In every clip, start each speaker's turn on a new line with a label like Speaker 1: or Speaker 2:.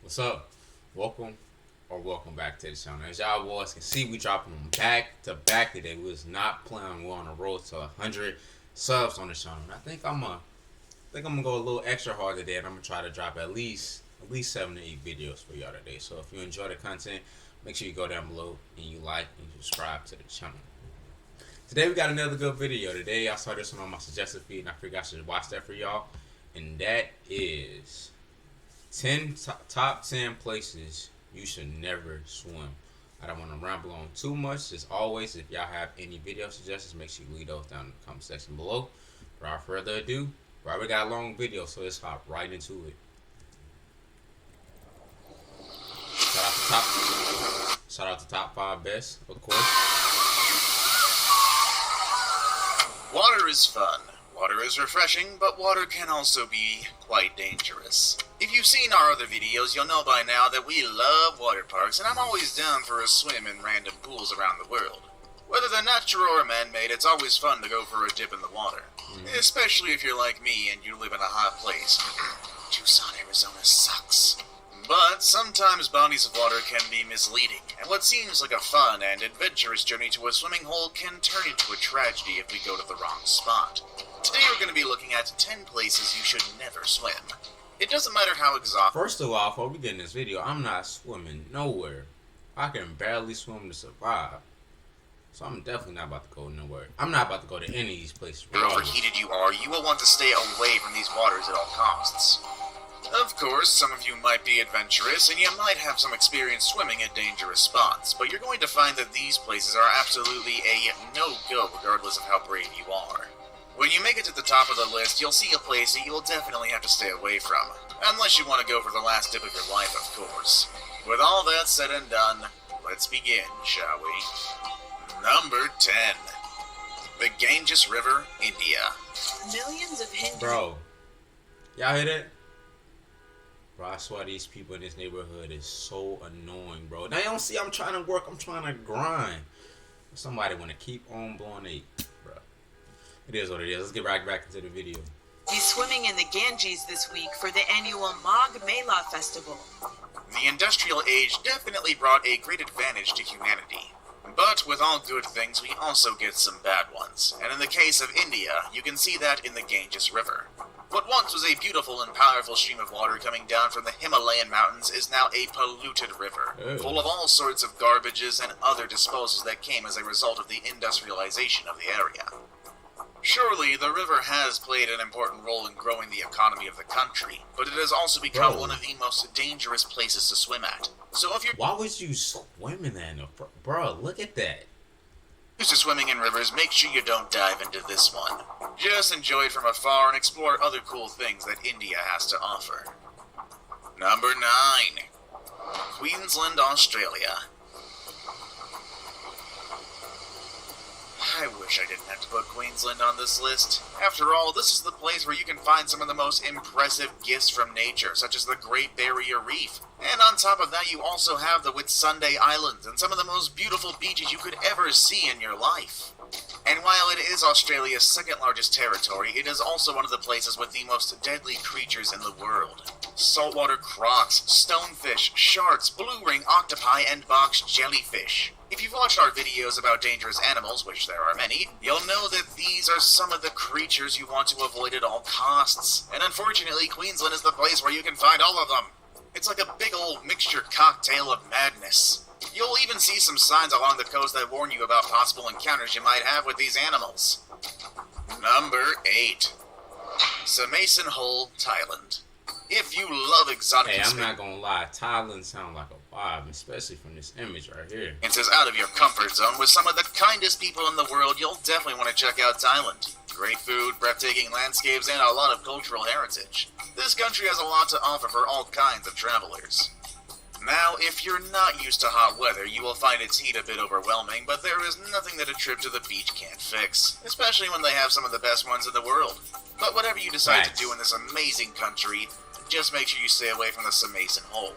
Speaker 1: What's up? Welcome back to the channel. As y'all boys can see, we dropping them back to back today. We was not playing. We're on the road to 100 subs on the channel. And I think I'm gonna go a little extra hard today, and I'm gonna try to drop at least 7 to 8 videos for y'all today. So if you enjoy the content, make sure you go down below and you like and subscribe to the channel. Today we got another good video. Today I saw this one on my suggested feed, and I figured I should watch that for y'all. And that is 10 top 10 places you should never swim. I don't want to ramble on too much. As always, if y'all have any video suggestions, make sure you leave those down in the comment section below. Without further ado, we already got a long video, so let's hop right into it. Shout out to top 5 best, of course.
Speaker 2: Water is fun. Water is refreshing, but water can also be quite dangerous. If you've seen our other videos, you'll know by now that we love water parks, and I'm always down for a swim in random pools around the world. Whether they're natural or man-made, it's always fun to go for a dip in the water. Especially if you're like me and you live in a hot place. Tucson, Arizona sucks. But sometimes bodies of water can be misleading, and what seems like a fun and adventurous journey to a swimming hole can turn into a tragedy if we go to the wrong spot. Today we're going to be looking at 10 places you should never swim. It doesn't matter how exhausting.
Speaker 1: First of all, before we get in this video, I'm not swimming nowhere. I can barely swim to survive. So I'm definitely not about to go nowhere. I'm not about to go to any of these places.
Speaker 2: How overheated you are, you will want to stay away from these waters at all costs. Of course, some of you might be adventurous, and you might have some experience swimming at dangerous spots, but you're going to find that these places are absolutely a no-go regardless of how brave you are. When you make it to the top of the list, you'll see a place that you will definitely have to stay away from. Unless you want to go for the last dip of your life, of course. With all that said and done, let's begin, shall we? Number 10. The Ganges River, India.
Speaker 3: Millions of Hindus.
Speaker 1: Bro, y'all hear that? Bro, I swear these people in this neighborhood is so annoying, bro. Now you don't see I'm trying to work, I'm trying to grind. Somebody want to keep on blowing it. It is what it is. Let's get right back into the video.
Speaker 3: He's swimming in the Ganges this week for the annual Magh Mela festival.
Speaker 2: The industrial age definitely brought a great advantage to humanity. But with all good things, we also get some bad ones. And in the case of India, you can see that in the Ganges River. What once was a beautiful and powerful stream of water coming down from the Himalayan mountains is now a polluted river, full of all sorts of garbages and other disposals that came as a result of the industrialization of the area. Surely, the river has played an important role in growing the economy of the country, but it has also become one of the most dangerous places to swim at. So if you're
Speaker 1: Why would you swim in that? Bro, look at that.
Speaker 2: used to swimming in rivers, make sure you don't dive into this one. Just enjoy it from afar and explore other cool things that India has to offer. Number 9. Queensland, Australia. I wish I didn't have to put Queensland on this list. After all, this is the place where you can find some of the most impressive gifts from nature, such as the Great Barrier Reef. And on top of that, you also have the Whitsunday Islands and some of the most beautiful beaches you could ever see in your life. And while it is Australia's second largest territory, it is also one of the places with the most deadly creatures in the world. Saltwater crocs, stonefish, sharks, blue ring octopi, and box jellyfish. If you've watched our videos about dangerous animals, which there are many, you'll know that these are some of the creatures you want to avoid at all costs. And unfortunately, Queensland is the place where you can find all of them. It's like a big old mixture cocktail of madness. You'll even see some signs along the coast that warn you about possible encounters you might have with these animals. Number 8. Samaisen Hole, Thailand. If you love exotic
Speaker 1: I'm not gonna lie, Thailand sounds like a vibe, especially from this image right here.
Speaker 2: experiences out of your comfort zone with some of the kindest people in the world, you'll definitely want to check out Thailand. Great food, breathtaking landscapes, and a lot of cultural heritage. This country has a lot to offer for all kinds of travelers. Now, if you're not used to hot weather, you will find its heat a bit overwhelming, but there is nothing that a trip to the beach can't fix, especially when they have some of the best ones in the world. But whatever you decide to do in this amazing country, just make sure you stay away from the Samaisen Hole.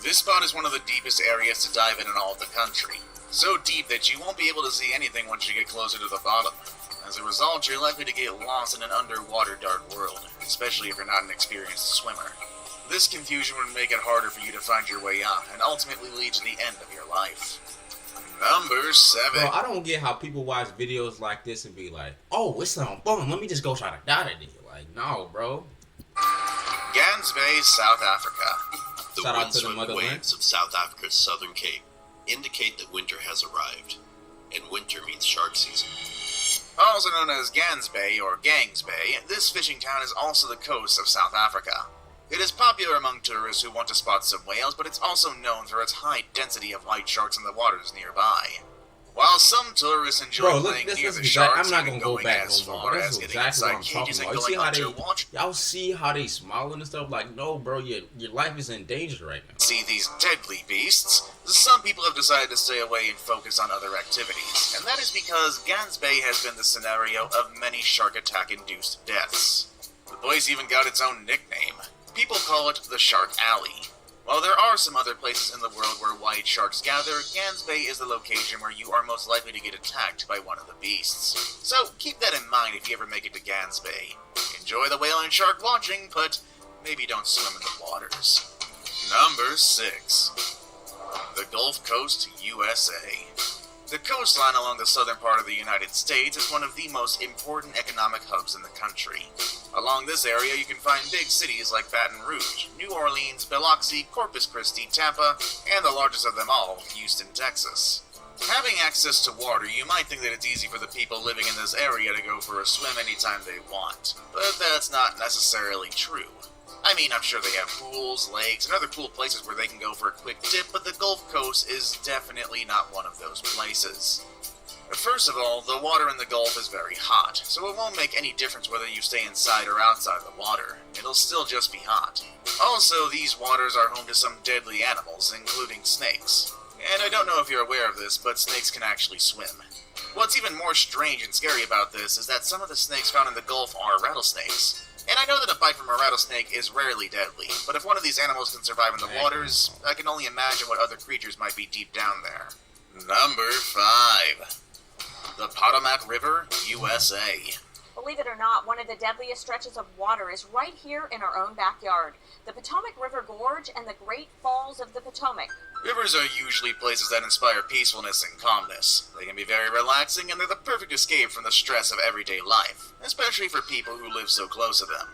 Speaker 2: This spot is one of the deepest areas to dive in all of the country. So deep that you won't be able to see anything once you get closer to the bottom. As a result, you're likely to get lost in an underwater dark world, especially if you're not an experienced swimmer. This confusion would make it harder for you to find your way out, and ultimately lead to the end of your life. Number 7.
Speaker 1: Bro, I don't get how people watch videos like this and be like, oh, it's on fun, let me just go try to die today. Like, no, bro.
Speaker 2: Gansbaai, South Africa.
Speaker 4: The
Speaker 1: Shout out to the
Speaker 4: windswept
Speaker 1: motherland.
Speaker 4: waves of South Africa's southern cape indicate that winter has arrived, and winter means shark season.
Speaker 2: Also known as Gansbaai or Gangsbaai, this fishing town is also the coast of South Africa. It is popular among tourists who want to spot some whales, but it's also known for its high density of white sharks in the waters nearby. While some tourists enjoy playing near the sharks,
Speaker 1: I'm not
Speaker 2: even
Speaker 1: gonna go back
Speaker 2: as
Speaker 1: no more.
Speaker 2: far
Speaker 1: This
Speaker 2: as
Speaker 1: is
Speaker 2: getting
Speaker 1: exactly what
Speaker 2: inside
Speaker 1: I'm talking
Speaker 2: cages and
Speaker 1: about.
Speaker 2: going
Speaker 1: Y'all see how they smiling and stuff? Like, no, bro, your life is in danger right now.
Speaker 2: see these deadly beasts, some people have decided to stay away and focus on other activities, and that is because Gansbaai has been the scenario of many shark attack-induced deaths. The place even got its own nickname. People call it the Shark Alley. While there are some other places in the world where white sharks gather, Gansbaai is the location where you are most likely to get attacked by one of the beasts. So keep that in mind if you ever make it to Gansbaai. Enjoy the whale and shark watching, but maybe don't swim in the waters. Number 6. The Gulf Coast, USA. The coastline along the southern part of the United States is one of the most important economic hubs in the country. Along this area, you can find big cities like Baton Rouge, New Orleans, Biloxi, Corpus Christi, Tampa, and the largest of them all, Houston, Texas. Having access to water, you might think that it's easy for the people living in this area to go for a swim anytime they want, but that's not necessarily true. I mean, I'm sure they have pools, lakes, and other cool places where they can go for a quick dip, but the Gulf Coast is definitely not one of those places. First of all, the water in the Gulf is very hot, so it won't make any difference whether you stay inside or outside the water. It'll still just be hot. Also, these waters are home to some deadly animals, including snakes. And I don't know if you're aware of this, but snakes can actually swim. What's even more strange and scary about this is that some of the snakes found in the Gulf are rattlesnakes. And I know that a bite from a rattlesnake is rarely deadly, but if one of these animals can survive in the waters, I can only imagine what other creatures might be deep down there. Number 5. The Potomac River, USA.
Speaker 5: Believe it or not, one of the deadliest stretches of water is right here in our own backyard. The Potomac River Gorge and the Great Falls of the Potomac.
Speaker 2: Rivers are usually places that inspire peacefulness and calmness. They can be very relaxing, and they're the perfect escape from the stress of everyday life, especially for people who live so close to them.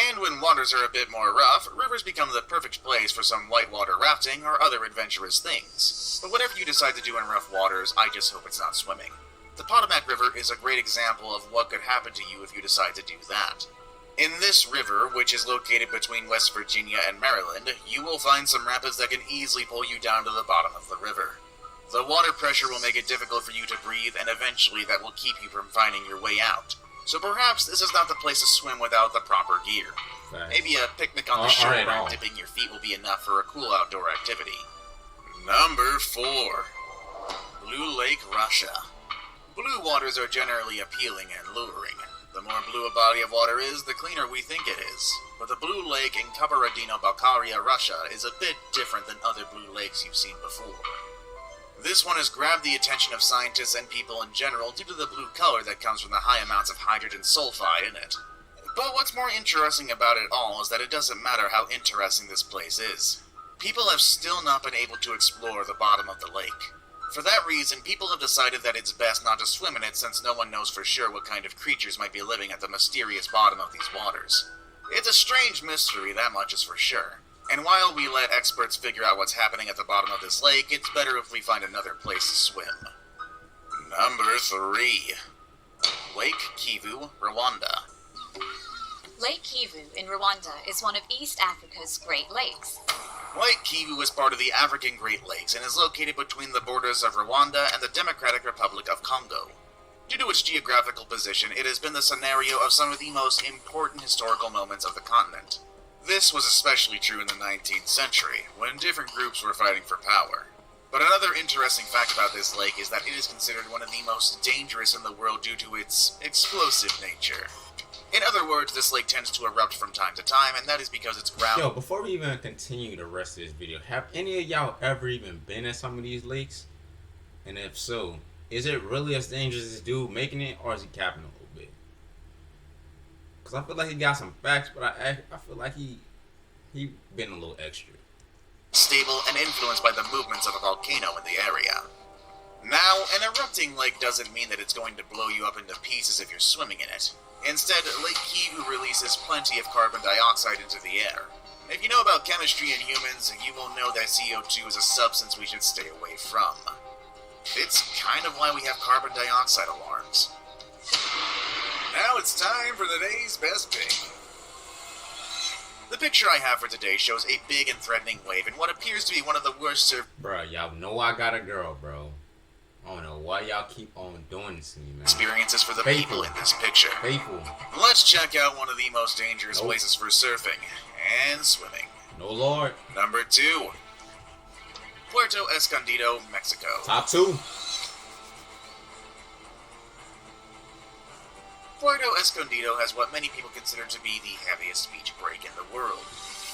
Speaker 2: And when waters are a bit more rough, rivers become the perfect place for some whitewater rafting or other adventurous things. But whatever you decide to do in rough waters, I just hope it's not swimming. The Potomac River is a great example of what could happen to you if you decide to do that. In this river, which is located between West Virginia and Maryland, you will find some rapids that can easily pull you down to the bottom of the river. The water pressure will make it difficult for you to breathe, and eventually that will keep you from finding your way out. So perhaps this is not the place to swim without the proper gear.
Speaker 1: Facts.
Speaker 2: Maybe a picnic on the shore
Speaker 1: Alright,
Speaker 2: and dipping your feet will be enough for a cool outdoor activity. Number 4. Blue Lake, Russia. Blue waters are generally appealing and luring. The more blue a body of water is, the cleaner we think it is. But the Blue Lake in Kabardino-Balkaria, Russia is a bit different than other blue lakes you've seen before. This one has grabbed the attention of scientists and people in general due to the blue color that comes from the high amounts of hydrogen sulfide in it. But what's more interesting about it all is that it doesn't matter how interesting this place is. People have still not been able to explore the bottom of the lake. For that reason, people have decided that it's best not to swim in it since no one knows for sure what kind of creatures might be living at the mysterious bottom of these waters. It's a strange mystery, that much is for sure. And while we let experts figure out what's happening at the bottom of this lake, it's better if we find another place to swim. Number 3. Lake Kivu, Rwanda.
Speaker 6: Lake Kivu in Rwanda is one of East Africa's Great Lakes.
Speaker 2: Lake Kivu is part of the African Great Lakes and is located between the borders of Rwanda and the Democratic Republic of Congo. Due to its geographical position, it has been the scenario of some of the most important historical moments of the continent. This was especially true in the 19th century, when different groups were fighting for power. But another interesting fact about this lake is that it is considered one of the most dangerous in the world due to its explosive nature. In other words, this lake tends to erupt from time to time, and that is because its ground...
Speaker 1: Yo, before we even continue the rest of this video, have any of y'all ever even been at some of these lakes? And if so, is it really as dangerous as this dude making it, or is he capping a little bit? Because I feel like he got some facts, but I feel like he He been a little extra.
Speaker 2: Stable and influenced by the movements of a volcano in the area. Now, an erupting lake doesn't mean that it's going to blow you up into pieces if you're swimming in it. Instead, Lake Kivu releases plenty of carbon dioxide into the air. If you know about chemistry in humans, you will know that CO2 is a substance we should stay away from. It's kind of why we have carbon dioxide alarms. Now it's time for the day's best pick. The picture I have for today shows a big and threatening wave in what appears to be one of the worst
Speaker 1: Bruh, y'all know I got a girl, bro. I don't know why y'all keep on doing this to me, man.
Speaker 2: experiences for the people in this picture.
Speaker 1: Faithful.
Speaker 2: Let's check out one of the most dangerous places for surfing and swimming.
Speaker 1: No lord.
Speaker 2: Number 2. Puerto Escondido, Mexico.
Speaker 1: Top 2.
Speaker 2: Puerto Escondido has what many people consider to be the heaviest beach break in the world.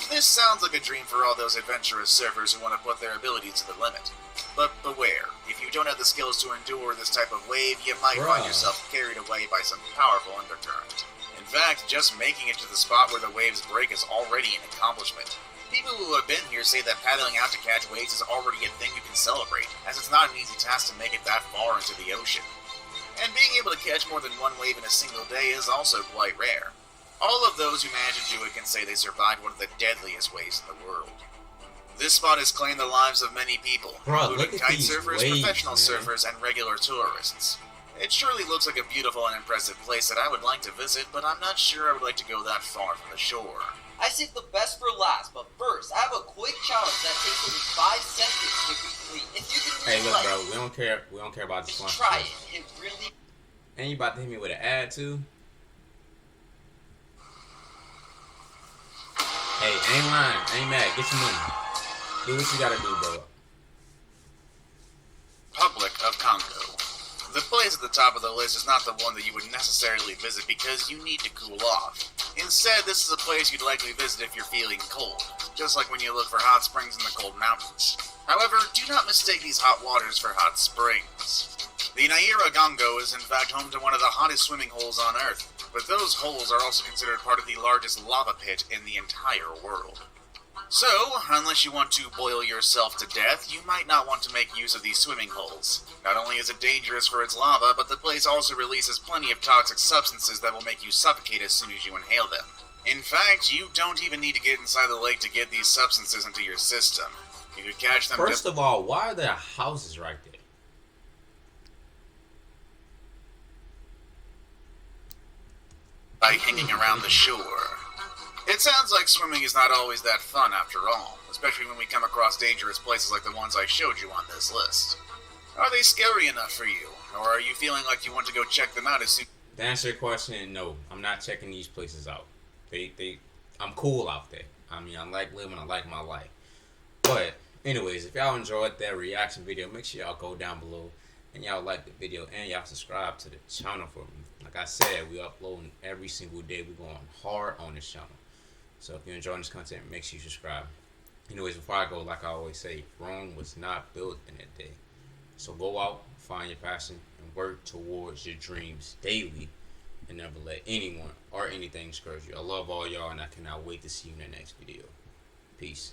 Speaker 2: This sounds like a dream for all those adventurous surfers who want to put their abilities to the limit. But beware, if you don't have the skills to endure this type of wave, you might find yourself carried away by some powerful undercurrent. In fact, just making it to the spot where the waves break is already an accomplishment. People who have been here say that paddling out to catch waves is already a thing you can celebrate, as it's not an easy task to make it that far into the ocean. And being able to catch more than one wave in a single day is also quite rare. All of those who manage to do it can say they survived one of the deadliest waves in the world. This spot has claimed the lives of many people, including kite surfers, professional surfers, and regular tourists. It surely looks like a beautiful and impressive place that I would like to visit, but I'm not sure I would like to go that far from the shore.
Speaker 7: I saved the best for last, but first, I have a quick challenge that takes only 5 seconds to complete. If you can
Speaker 1: Hey,
Speaker 7: really
Speaker 1: look, bro, we don't care about this
Speaker 7: just
Speaker 1: one.
Speaker 7: try it. It really...
Speaker 1: And you about to hit me with an ad, too? Hey, ain't lying. Ain't mad. Get your money. Do what you gotta do, bro.
Speaker 2: Republic of Congo. The place at the top of the list is not the one that you would necessarily visit because you need to cool off. Instead, this is a place you'd likely visit if you're feeling cold, just like when you look for hot springs in the cold mountains. However, do not mistake these hot waters for hot springs. The Nairagongo is in fact home to one of the hottest swimming holes on Earth, but those holes are also considered part of the largest lava pit in the entire world. So, unless you want to boil yourself to death, you might not want to make use of these swimming holes. Not only is it dangerous for its lava, but the place also releases plenty of toxic substances that will make you suffocate as soon as you inhale them. In fact, you don't even need to get inside the lake to get these substances into your system. You could catch them...
Speaker 1: First of all, why are there houses right there?
Speaker 2: by hanging around the shore. It sounds like swimming is not always that fun after all, especially when we come across dangerous places like the ones I showed you on this list. Are they scary enough for you, or are you feeling like you want to go check them out as soon?
Speaker 1: To answer your question, no, I'm not checking these places out. I'm cool out there. I mean, I like living, I like my life. But, anyways, if y'all enjoyed that reaction video, make sure y'all go down below and y'all like the video and y'all subscribe to the channel for me. Like I said, we uploading every single day. We're going hard on this channel. So if you're enjoying this content, make sure you subscribe. Anyways, before I go, like I always say, Rome was not built in a day. So go out, find your passion, and work towards your dreams daily. And never let anyone or anything discourage you. I love all y'all, and I cannot wait to see you in the next video. Peace.